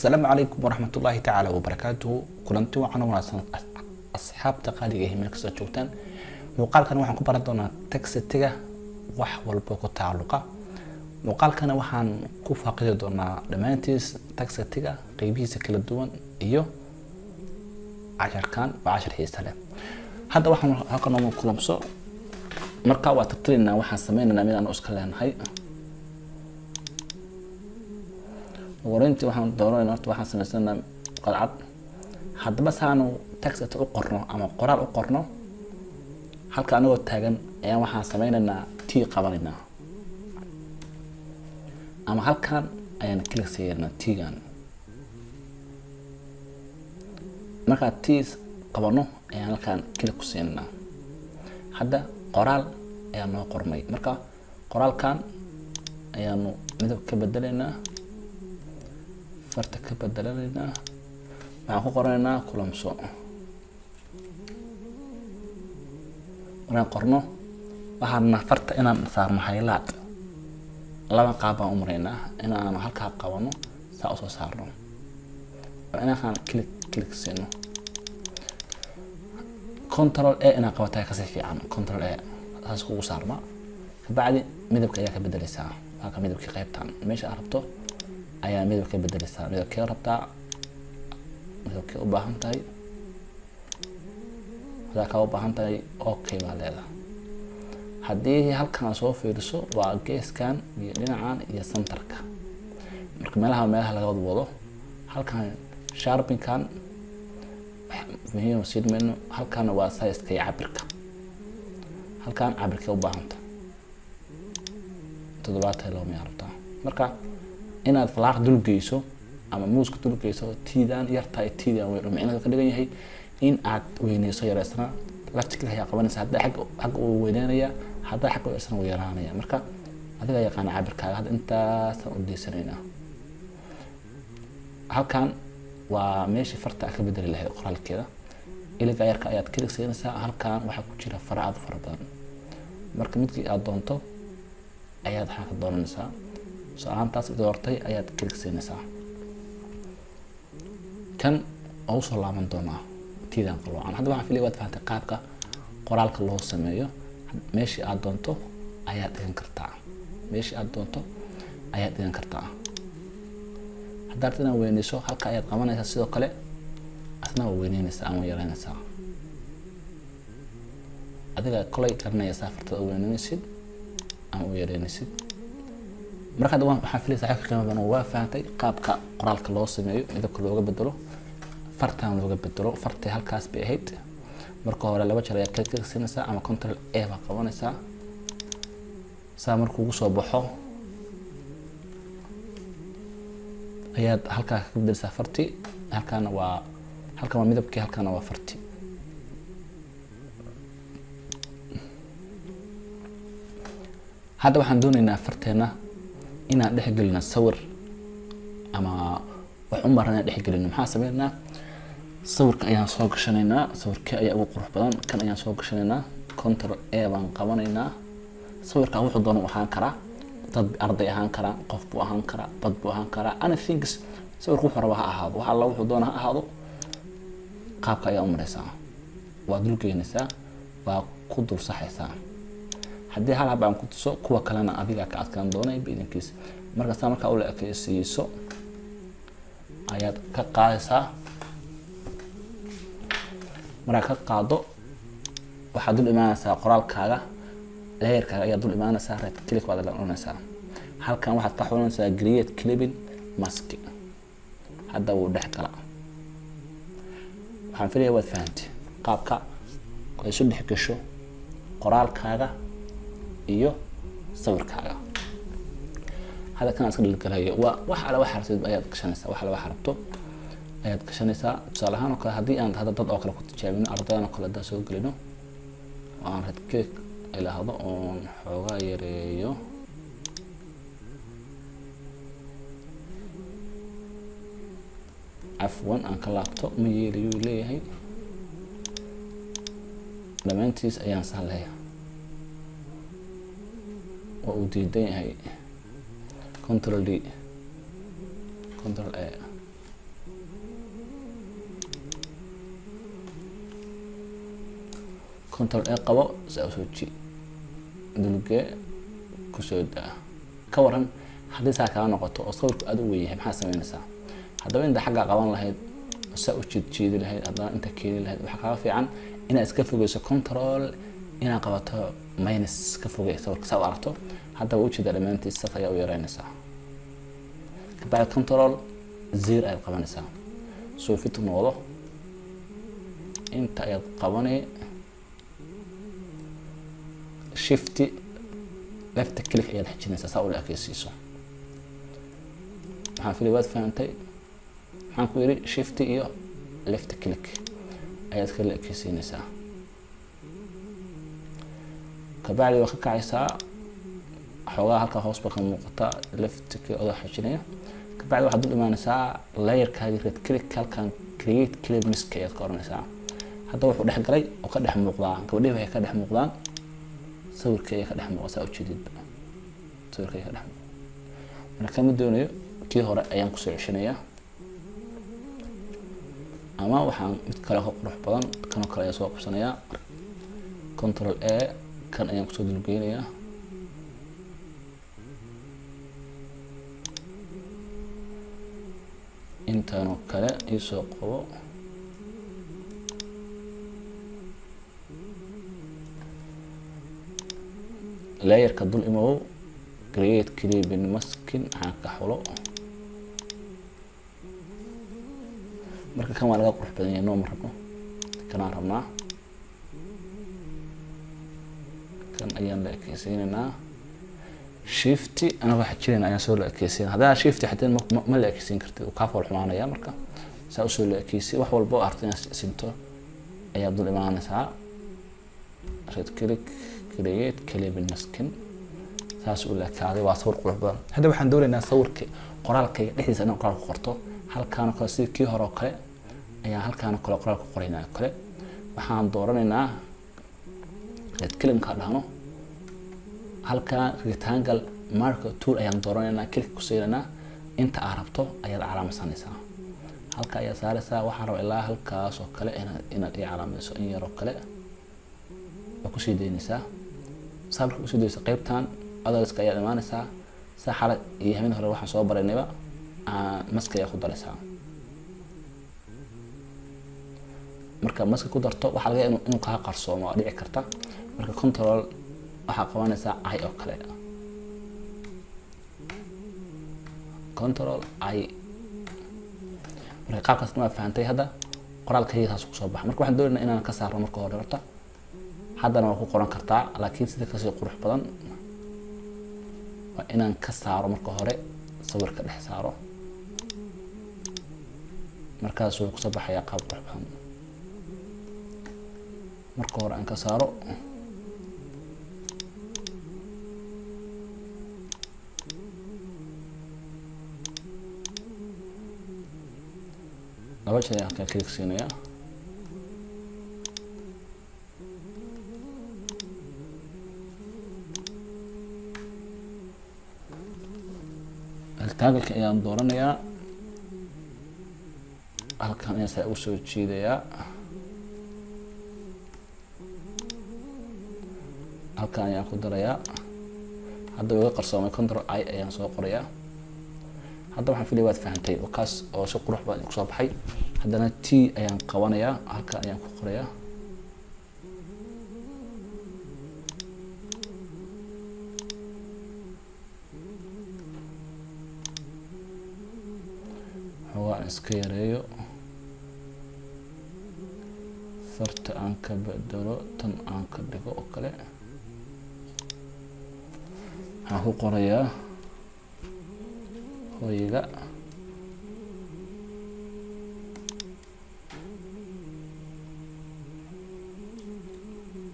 السلام عليكم ورحمة الله تعالى وبركاته. كلنتي وعنا وناسن أصحاب تقاليد من كسر جوتان مقال كان وحن كبر دونا تكستيجا وح والبوكو تعلقة مقال كان وحن كوفا قيد دونا دمانتيس تكستيجا قيبي سكيل الدون إيو 10 كان و10 حيسالة هذا وحن هكذا من كلام صو مركا وتطرينا وحن سمينا من أنا أسكلان هاي ورنتي waxaan dooranay horta waxaan sameysana qalcad hadba saano text u qorno ama qoraal u qorno halka anagoo taagan ayaan waxaan sameynaa tii qabanayna ama halkan ayaan click saarnaa tiigan marka tiis qabano ayaan halkan click ku siinaa hadda qoraal ayaan noo qormay marka qoraalkan ayaan midab ka bedelaynaa فرت كبدلنا مع قرنا كلامسو وانا قرنو waxaan farta inaan saarno highlight laba qaab aan umreena inaan halka qabano saa u soo saarno inaan click siino control A inaan qabtaa ka si fiican control A taas ku saarma kabacdi midabka ayaa ka bedelaysaa halka midabka qaybtan meesha aad rabto ayaa midabka bedelaysaa midabka rabtaa midabka u baahan tahay hada ka u baahan tahay okay baa leedahay haddii halkan soo fiiriso waa geeskan iyo dhinacan iyo centerka marka meelaha laga wado halkan sharpinkan muhiim sid menu halkan waa size-ka iyo cabirka halkan cabirka u baahan tahay 7 loo meerta marka inaad falaaq dul geyso ama muuska dul geyso tiidan yartahay tiidan way macnaheedu ka dhigan yahay in aad weyneyso yareysana laftiga ayaa qabanaysa hadda xaq uu weynaanaya hadda xaq uu isna yaraanaya marka adiga yaqaan cabirkaaga hadda intaas u diisanayna halkan waa meeshii farta ka bedeli lahayd qoraalkeeda iliga yarka ayaad click siinaysaa halkan waxa ku jira faraad fara badan marka midkii aad doonto ayaad xaq doonaysaa سأنتاس دورتي أياد كليك سينسا كان أوصل لمن دونا تيدان قلوعان هذا واحد في الوقت فهمت قابك قرالك الله سميه ماشي أدونتو أياد ينكرتا ماشي أدونتو أياد ينكرتا حضرتنا وينيسو هلك أياد قمنا يسيدو قلي أثناء وينينيسا أما يرينيسا أديك قلي كرنا يسافرت وينينيسيد أما يرينيسيد marka dawaan waxa filaysaa xaq qiimo badan waa faantay qaabka qoraalka loo sameeyo midabka looga bedelo fartaan looga bedelo fartay halkaas bay ahayd marka hore laba jeer ayaa click siinaysaa ama control A ba qabanaysaa saa markuu ugu soo baxo ayaad halka ka bedelaysaa farti halkaana waa midabkii halkaana waa farti hadda waxaan doonaynaa farteena inaan dhex gelino sawir ama wax u marna dhex gelino maxaa sameeynaa sawirka ayaan soo gashanaynaa sawirka ayaa ugu qurux badan kan ayaan soo gashanaynaa control A baan qabanaynaa sawirka wuxuu doono waxaan karaa dad arday ahaan karaa qof buu ahaan karaa bad buu ahaan karaa anything sawirku wuxuu rabaa ha ahaado waxa la wuxuu doono ha ahaado qaabka ayaa u maraysaa waa dul geynaysaa waa ku dul saxaysaa haddii hal habaan ku tuso kuwa kalena adiga ka adkaan doonay bidinkiis marka saa marka uu la ekaysiiso ayaad ka qaadaysaa marka ka qaado waxaad dul imaanaysaa qoraalkaaga layerkaaga ayaad dul imaanaysaa right click waad la oranaysaa halkan waxaad ka xulanaysaa create clipping mask hadda uu dhex gala waxaan filayaa waad fahantay qaabka ay isu dhex gasho qoraalkaaga iyo sawirkaaga hada kan aska dhigalayo waa waxa la waxa rabto ayaad gashanaysaa waxa la waxa rabto ayaad gashanaysaa tusaale ahaan kale hadii aan dad oo kale ku tijaabino ardayda kale da soo galino aan red click ilaahdo oo xoogaa yareeyo afwan aan ka laabto ma yeelayo leeyahay dhamaantiis ayaan sahlayaa وديدين هاي كنترول دي كنترول A control A qabo saa soo ji dulge ku soo daa ka waran haddii saa kala noqoto oo sawirku aad u weeyahay maxaa sameynaysaa haddaba inta xagga qaban lahayd saa u jiidi lahayd haddana inta keeni lahayd waxa kaaga fiican inaad iska fogeyso control inaad qabato minus ka fogey sawirka saa u aragto haddaba u jeeda dhammaantiis saas ayaa u yaraynaysaa kabacdi control 0 ayaad qabanaysaa soo fit noqdo inta ayaad qabanay shift left click ayaad xajinaysaa saa u la ekaysiiso waxaan filay waad fahantay waxaan ku yiri shift iyo left click ayaad kala ekaysiinaysaa kabacdi waxa ka kacaysaa xoogaa halka hoos ba ka muuqata left click oo xajinaya kabacdi waxaad u dhimaanaysaa layerkaaga red click halkan create clip mask ayaad ka oranaysaa hadda wuxuu dhex galay oo ka dhex muuqdaa gabadhii waxay ka dhex muuqdaan sawirka ay ka dhex muuqdaa oo jeedid sawirka ay ka dhex muuqdaa marka ma doonayo kii hore ayaan ku soo ceshanayaa ama waxaan mid kale oo qurux badan kan kale ayaa soo qabsanayaa control A kan ayaan ku soo dulgeynayaa intaan oo kale isoo qabo layerka dul imow create clip maskin aan ka xulo marka kan waa laga qurux badan yahay noo marno kana rabnaa kan ayaan la ekaysiinaa shift ana waxa jireen ayaan soo la ekaysiin hadaa shift xataa ma la ekaysiin kartid ka fool xumaanaya marka saa soo la ekaysi wax walba artin sinto ayaa dul imaanaysaa red click create clip maskin saas u la kaaday waa sawir qurux badan hadda waxaan doonaynaa sawirka qoraalkayga dhexdiisa inaan qoraal ku qorto halkaan oo kale sidii kii hore oo kale ayaa halkaan oo kale qoraal ku qoraynaa kale waxaan dooranaynaa red click ka dhahno halkaan rectangle marker tool ayaan dooranaynaa click ku siinaa inta aad rabto ayaad calaamadsanaysaa halka ayaa saaraysaa waxaan rabaa ilaa halkaas oo kale inaad calaamadayso in yar oo kale waa ku sii deynaysaa sababka ku sii deyso qaybtan adalska ayaa imaanaysaa saxala iyo habeen hore waxaan soo baraynayba maska ayaa ku daraysaa marka maska ku darto waxa laga inuu ka qarsoomo waa dhici karta marka control waxa qabanaysaa I oo kale control I marka qaabkaas ma fahantay hadda qoraalkayga ku soo bax marka waxaan doonaynaa inaan ka saarno marka hore horta haddana waa ku qoran kartaa laakiin sida ka sii qurux badan waa inaan ka saaro marka hore sawirka dhex saaro markaas uu ku soo baxaya qaab qurux badan marka hore aan ka saaro laba jeer ayaan ka click siinayaa taagalka ayaan dooranayaa halkan ayaan saa ugu soo jiidayaa halkan ayaan ku darayaa hadda way qarsoomay control I ayaan soo qorayaa hadda waxaan filay waad fahantay oo kaas oo si qurux badan ku soo baxay haddana T ayaan qabanayaa halkan ayaan ku qorayaa waan iska yareeyo farta aan ka bedelo tan aan ka dhigo oo kale waxaan ku qorayaa hooyga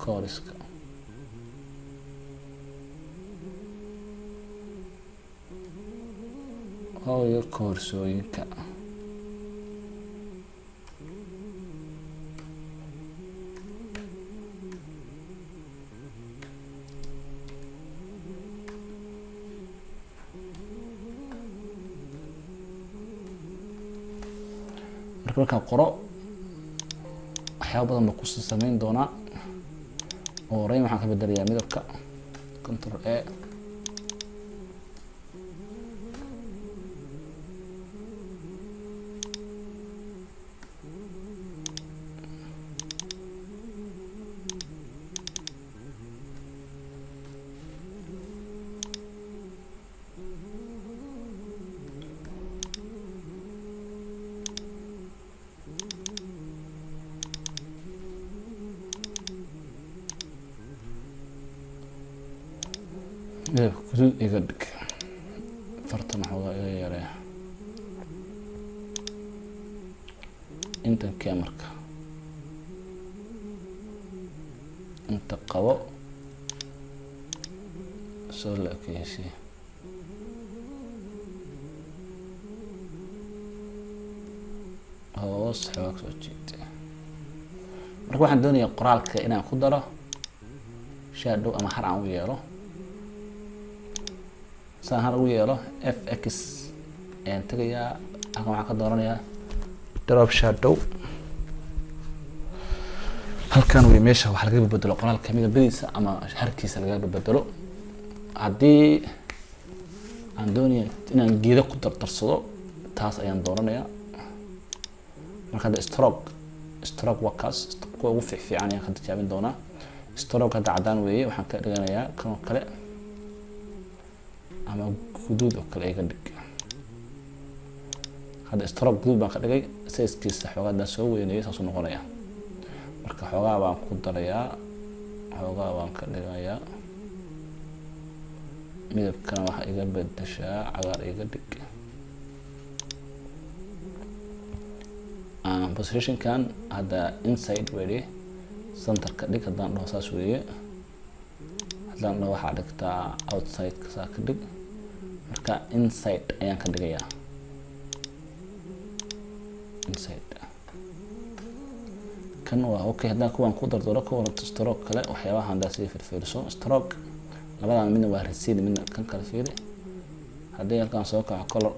kooriska hooyo koorsooyinka markaan qoro waxyaabo badan ba ku sameyn doonaa horeyn waxaan ka bedelayaa midabka control A midab guduud iga dhig fartan xoogaa iga yareeya intan kamarka inta qabo soo la ekeysiiya hoos xoog soo jiita marka waxaan doonayaa qoraalka inaan ku daro shadow ama har aan u yeelo saan har ugu yeelo fx ayaan tagayaa halkan waxaan ka dooranayaa drop shadow halkan way meesha wax laga bedelo qoraalka midabadiisa ama harkiisa laga bedelo haddii aan doonayo inaan geedo ku dardarsado taas ayaan dooranayaa marka hadda stroke waa kaas kuwa ugu fiican ayaan ka tijaabin doonaa stroke hadda cadaan weeye waxaan ka dhiganayaa kan oo kale ama guduud oo kale iga dhig hadda stroke guduud baan ka dhigay size-kiisa xoogaa hadaan soo weyneeyo saasuu noqonayaa marka xoogaa baan ku darayaa xoogaa baan ka dhigayaa midabkana waxa iga bedeshaa cagaar iga dhig positionkan hadda inside weeye centerka dhig haddaan dhaho saas weeye haddaan dhaho waxaa dhigtaa outside saa ka dhig marka inside ayaan ka dhigayaa inside kan waa okay haddaan kuwan ku dardaro ka waran stroke kale waxyaabaha haddaa sii firfiriso stroke labadan midna waa recede midna kan kale fiiri haddii halkaan soo kaco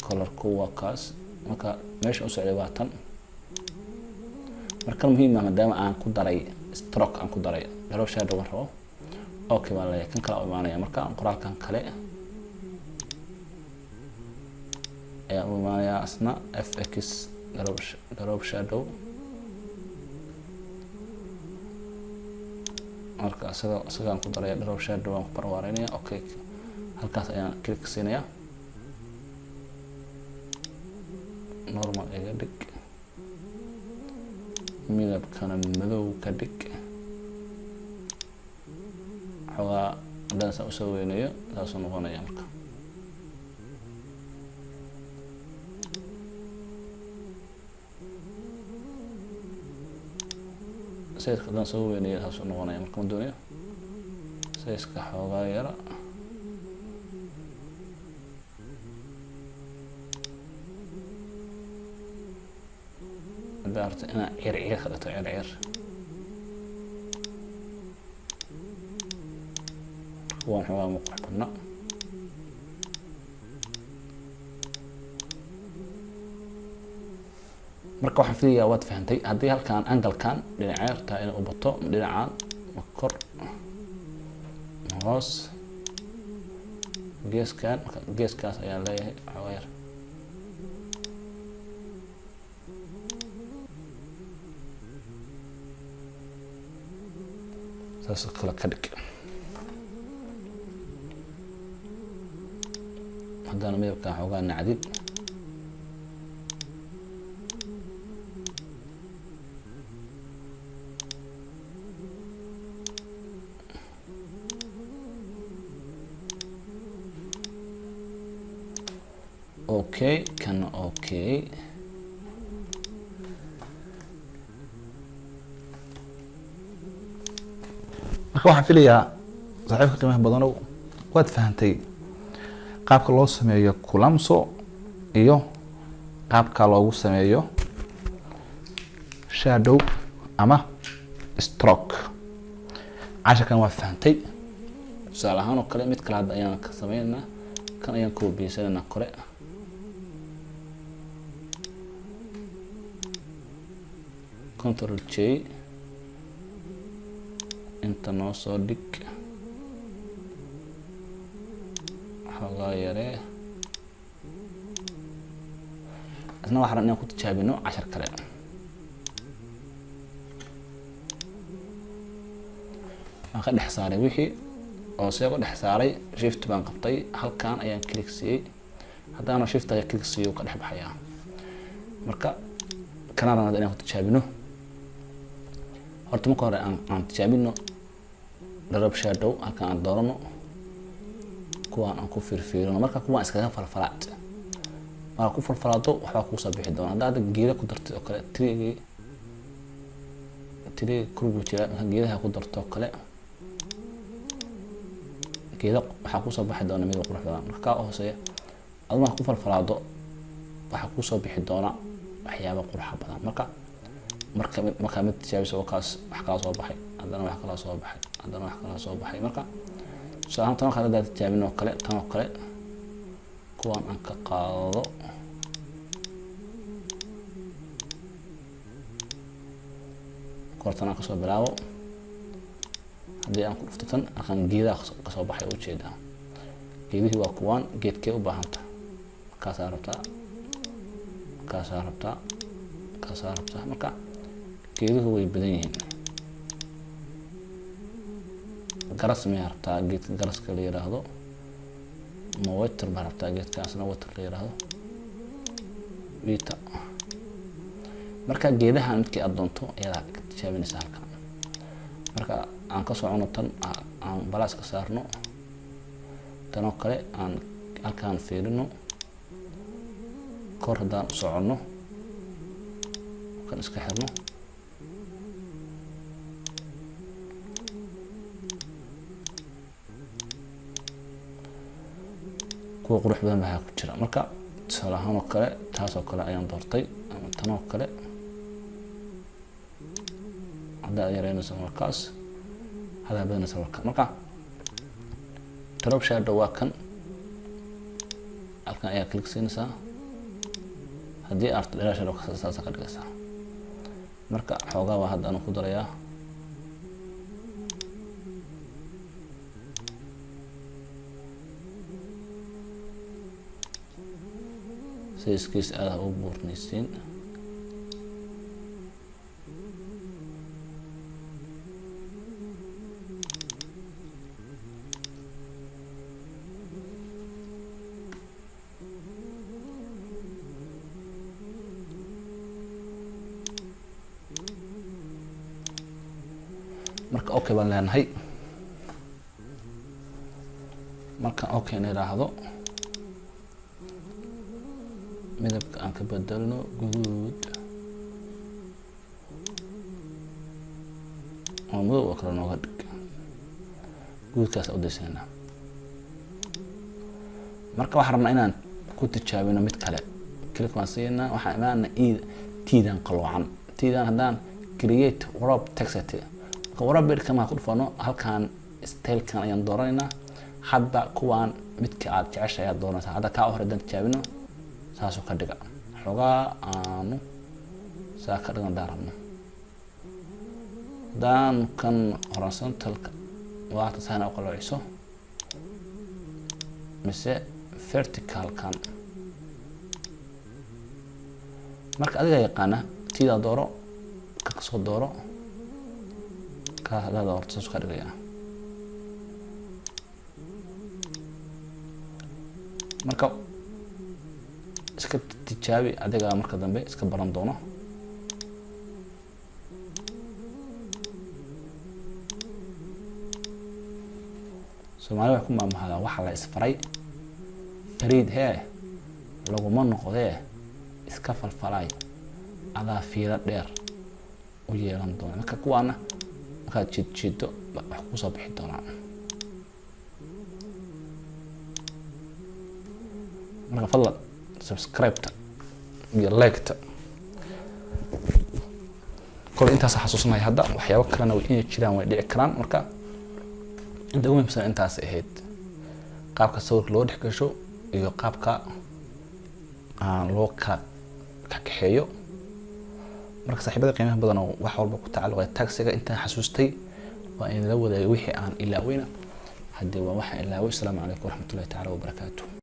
colorku waa kaas marka meesha u socday waa tan marka muhiim ah maadaama aan ku daray stroke aan ku daray drop shadow waan rabo okay baan leeyahay kan kale u imaanaya marka qoraalkan kale ayaa u imaanaya asna fx drop shadow marka isagaan ku daraya drop shadow aan ku barwaareynaya okay halkaas ayaan click siinaya normal iga dhig midabkana madow ka dhig xoogaa haddaan saa usoo weyneeyo saasuu noqonaya marka size-ka haddaan soo weyneeyo saasuu noqonaya marka ma doonayo size-ka xoogaa yara دارت أنا عير خلته عير هو حوار مقرب لنا marka waxaan filayaa waad fahantay haddii halkaan angalkan dhinaca taa in uu bato dhinacaan kor hoos geeskaas ayaan leeyahay xoogaa yar saas kala ka dhig haddana midabka xoogaa nacdid okay kan okay marka waxaan filayaa saaxiibka qiimaha badanow waad fahantay qaabka loo sameeyo kulamso iyo qaabka loogu sameeyo shadow ama stroke casharkan waa fahantay tusaale ahaan oo kale mid kale hadda ayaan ka sameynaa kan ayaan koobiyeysanayna kore Ctrl J inta noo soo dhig xoogaa yaree isna waxaan inaan ku tijaabino cashar kale. waan ka dhex saaray wixii oo seego dhex saaray shift baan qabtay halkaan ayaan click siiyey haddaana shift ayaa click siiyo ka dhex baxayaa. marka kanaan inaan ku tijaabino horta marka hore aan tijaabino drop shadow halkaan aan doorano kuwaan aan ku fiirfiirino marka kuwaan iskaga falfalaad waa ku falfalaado waxaa ku soo bixi doona hadda geeda ku dartay oo kale tiri kurbu jira geedaha ku darto oo kale geeda waxaa ku soo baxi doona mid qurux badan marka hooseeya aduma ku falfalaado waxaa ku soo bixi doona waxyaabo qurux badan marka mid tijaabiso kaas wax kala soo baxay haddana wax kala soo baxay haddana wax kala soo baxay marka soo aan tan kale dad tijaabino kale tan oo kale kuwaan aan ka qaado kortana ka soo bilaabo haddii aan ku dhufto tan arkaan geedaha ka soo baxay u jeedaa geedihii waa kuwaan geedkee u baahanta kaasaa rabtaa marka geeduhu way badan yihiin garas miyaa rabtaa geedka garaska la yiraahdo ma water baa rabtaa geedkaasna water la yiraahdo vita marka geedaha midkii aad doonto ayaad tijaabinaysaa halkan marka aan ka socono tan aan balaas ka saarno tan oo kale aan halkaan fiirino kor haddaan u soconno kan iska xirno kuwa qurux badan baa ku jira marka tusaale ahaan oo kale taas oo kale ayaan doortay ama tan oo kale haddaad yareynayso markaas haddaad badanayso marka drop shadow waa kan halkan ayaa click siinaysaa haddii aad drop shadow saas ka dhigaysaa marka xoogaa waa hadda aan ku darayaa iskiis aad u buurnaysiin marka okay baan leenahay marka okay na yiraahdo midabka aan ka bedelno guduud oo madow oo kale nooga dhig guudkaas u daysanaa marka waxaan rabnaa inaan ku tijaabino mid kale click waan siinaa waxaan imaana tiidan qaloocan tiidan haddaan create wrap text marka wrap kama ku dhufano halkaan style-kan ayaan dooranaynaa hadda kuwaan midka aad jeceshahay aad dooranaysaa hadda ka hor haddaan tijaabino saasoo ka dhiga xogaa aanu saa ka dhigan daarabno daan kan horizontalka waata saana u qaloociso mise verticalkan marka adiga yaqaana tiida dooro ka soo dooro ka hadada horta saas ka dhigaya marka iska tijaabi adiga marka dambe iska baran doono Soomaaliya ku maamulada waxa la isfaray fariid laguma noqdee iska falfalay adaa fiira dheer u yeelan doona marka kuwaana markaad jiido wax ku soo bixi doonaan marka fadlan subscribe iyo like kol intaas xasuusnay hadda waxyaabo kalena way in jiraan way dhici karaan marka inta ugu muhiimsan intaas ahayd qaabka sawirka loo dhex gasho iyo qaabka loo ka kaxeeyo marka saaxiibada qiimaha badan oo wax walba ku tacalluqay taxiga inta xasuustay وإن لو ذا وحي عن إلا وين هدي ووحي إلا والسلام عليكم ورحمة الله تعالى وبركاته.